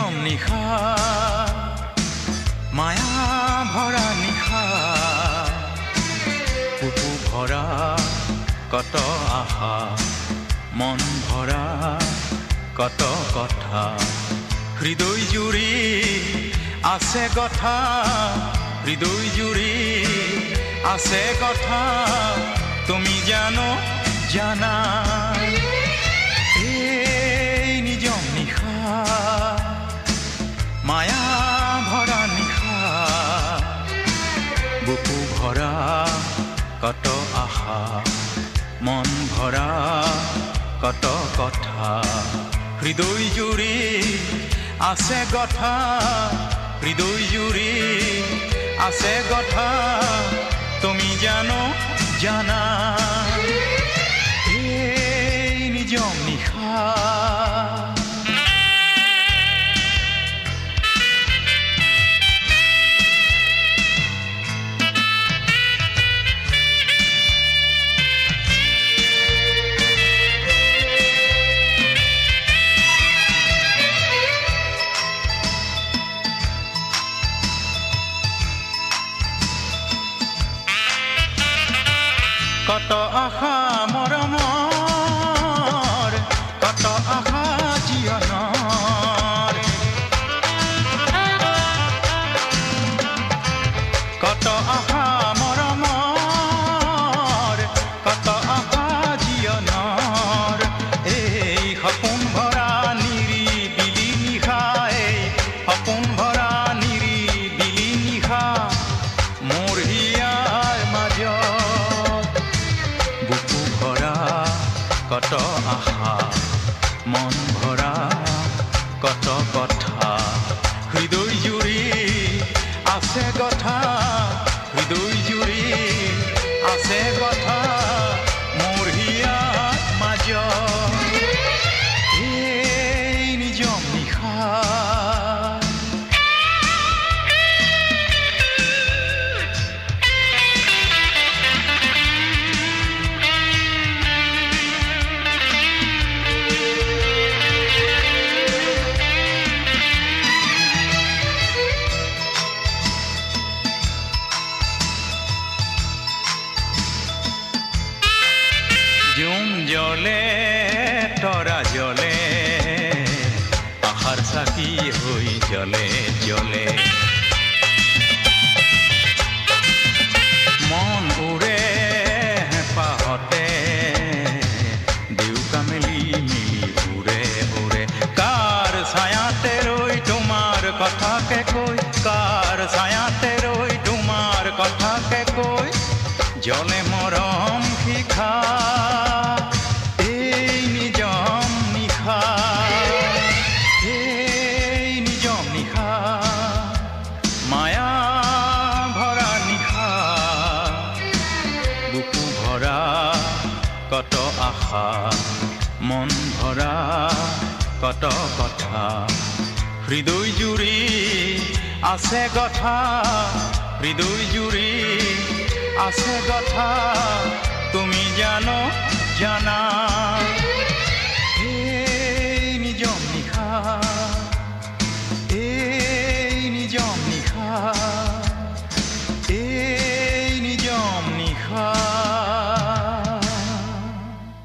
নিজম নিশা মায়া ভরা নিশা বুকু ভরা কত আশা মন ভরা কত কথা হৃদয় জুড়ি আছে কথা হৃদয় জুড়ি আছে কথা তুমি জানো জানা এই নিজম নিশা মায়া ভরা নিশা বুকু ভরা কত আশা মন ভরা কত কথা হৃদয় জুড়ি আছে কথা হৃদয় জুড়ি আছে কথা তুমি জানো জানা এই নিজম নিশা কত আশা মৰমৰ কত আশা জীৱনৰ কত আশা মৰমৰ কত আশা জীৱনৰ এই সপোন ভৰা নিৰিবিলি নিশা এই সপোন ভৰা নিৰিবিলি নিশা মোৰ হিয়াৰ মাজত বুকু ভৰা কত আশা মন ভৰা কত কথা হৃদয় জুড়ি আছে কথা হৃদয় জুড়ি আছে কথা মোৰ হিয়াৰ মাজত এই নিজম নিশা জুম জ্বলে তৰা জ্বলে আশাৰ চাকি হৈ জ্বলে জ্বলে মন উৰে হেঁপাহতে দেউকা মেলি মিলি উৰে উৰে কাৰ ছায়াতে ৰৈ তোমাৰ কথাকে কৈ কাৰ ছায়াতে ৰৈ তোমাৰ কথাকে কৈ জ্বলে মৰম শিখা এই নিজম নিশা এই নিজম নিশা মায়া ভৰা নিশা বুকু ভৰা কত আশা মন ভৰা কত কথা হৃদয় জুড়ি আছে কথা হৃদয় জুড়ি আছে কথা তুমি জানো জানা এই নিজম নিশা এই নিজম নিশা